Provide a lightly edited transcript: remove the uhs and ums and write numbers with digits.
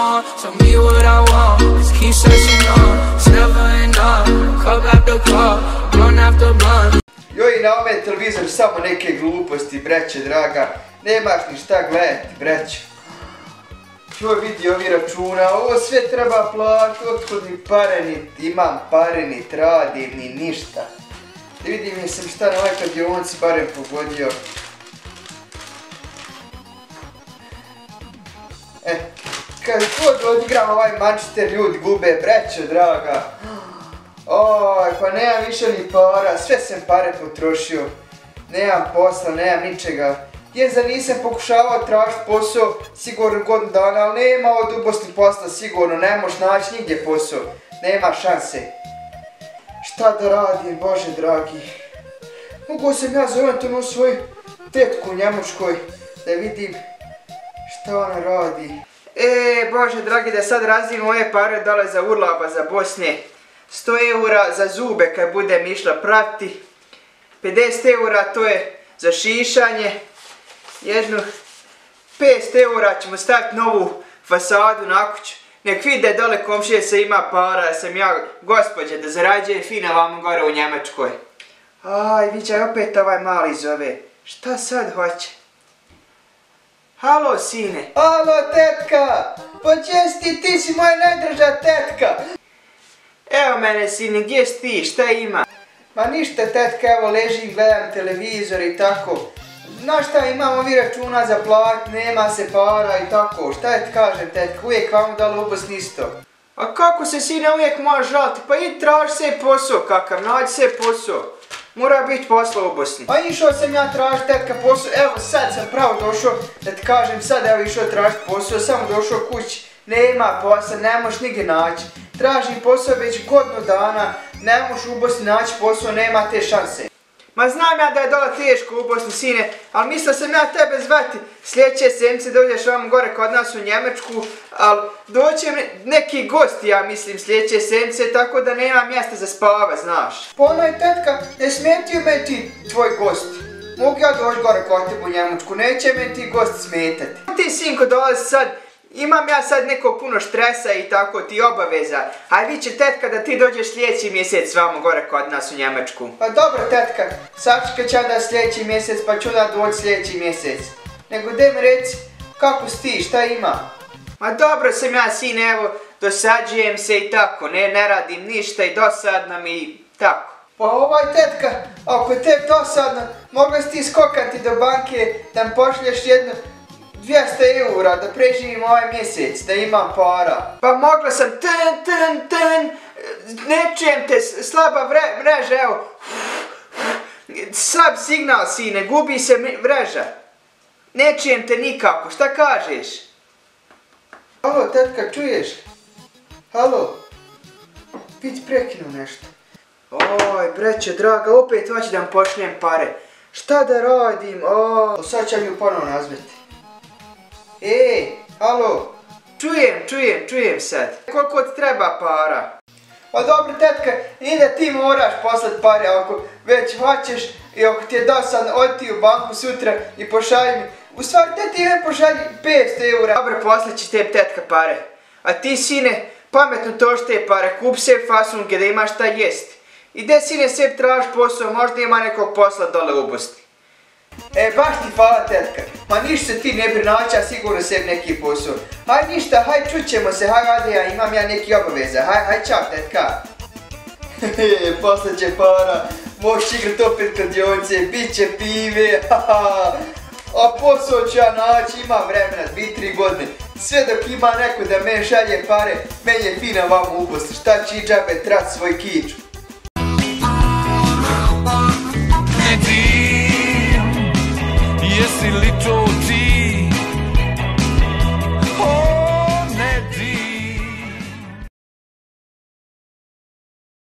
want. Tell me what I want, just keep searching on. It's never enough, cup after cup, blunt after blunt. Joj, na ome televizor samo neke gluposti, breće draga. Nemaš ni šta gledati, breće. Joj, vidi ovi računa, ovo sve treba platiti, otkud mi pare, niti imam pare, niti radim, ni ništa. Da vidim jesam šta na ovoj kladionci barem pogodio. Kad god odigram ovaj Manchester, ljudi gube, brećo draga. Oj, pa nemam više ni para, sve sam pare potrošio. Nemam posla, nemam ničega. Jeza nisam pokušavao tražiti posao sigurno godinu dana, ali nema od ubosti posla sigurno, ne možeš naći nigdje posao. Nema šanse. Šta da radim, Bože dragi. Mogu sam ja zovem onu svoju tetku u Njemačkoj da vidim šta ona radi. Bože dragi, da sad razdijem ove pare dole za Urlaba za Bosne. 100 eura za zube kad budem išla prati. 50 eura to je za šišanje. Jednu 500 eura ćemo staviti novu fasadu na kuću. Nek vide dole komšije se ima para, da sam ja gospođa da zarađujem fina vam gore u Njemačkoj. Aj, viđaj, opet ovaj mali zove. Šta sad hoće? Halo, sine. Halo, tetka. Pa gdje si ti si moja najdraža tetka. Evo mene, sine, gdje si ti, šta ima? Ma ništa, tetka, evo ležim, gledam televizor i tako. Znaš šta, imamo vi računa za plat, nema se para i tako. Šta je ti kažem, tetka, uvijek vam dalo u Bosni isto. A kako se, sine, uvijek možeš žaliti? Pa i traži se posao kakav, nađi se posao. Mora biti posla u Bosni. Pa išao sam ja tražiti, tetka, posao, evo sad sam pravo došao, da ti kažem sad, evo išao tražiti posao, samo došao kući. Nema posla, ne možeš nigdje naći. Tražim posao već godinu dana, ne možeš u Bosni naći posao, nema te šanse. Ma znam ja da je dola teško u Bosni, sine, ali mislio sam ja tebe zvati sljedeće sedmice da uđeš vam gore kod nas u Njemačku, ali doće neki gosti, ja mislim, sljedeće sedmice, tako da nema mjesta za spava, znaš. Pa onaj tetka, ne smetio me ti tvoj gosti. Mogu ja doći gore kod tebe u Njemačku, neće me ti gosti smetati. Ti, sinko, dolazi sad. Imam ja sad neko puno štresa i tako ti obaveza. Aj vi će tetka da ti dođeš sljedeći mjesec vamo gore kod nas u Njemačku. Pa dobro tetka, sačekat ću da sljedeći mjesec pa ću da doći sljedeći mjesec. Nego daj mi reci, kako si ti, šta ima? Ma dobro sam ja, sine, evo, dosađujem se i tako, ne radim ništa i dosadno mi i tako. Pa ovaj tetka, ako je te dosadno, mogla si ti skokati do banke da mi pošlješ jednu 200 eura da preživim ovaj mjesec, da imam para. Pa mogla sam, ne čujem te, slaba mreža, evo. Slab signal, sine, gubi se mreža. Ne čujem te nikako, šta kažeš? Halo, tetka, čuješ? Halo? Vidi, prekinu nešto. Oj, breće, draga, opet hoće da mi pošljem pare. Šta da radim? Sad ću ju ponovno nazvati. Halo? Čujem sad. Koliko ti treba para? Pa dobro, tetka, i da ti moraš poslati pare ako već hoćeš i ako ti je dosadno, odi ti u banku sutra i pošalji mi. U stvari, te ti me pošalji 500 eura. Dobro, poslat će tebi tetka pare. A ti, sine, pametno troši te pare, kup sebi fasunke da imaš šta jesti. I de, sine, sebi traži posao, možda ima nekog posla dole u Bosni. Baš ti hvala, tetka. Ma ništa se ti ne brini, naći ja sigurno sebi neki posao. Haj ništa, haj čućemo se, haj radi ja, imam ja neki obaveza. Haj čao, tetka. Posle će para, možeš igrat opet kladionce, bit će pive, a posao ću ja naći, imam vremena, 2-3 godine. Sve dok ima neko da me šalje pare, meni je fina vamo u Bosni, šta će i džabe trat svoj kiču. Jesi li to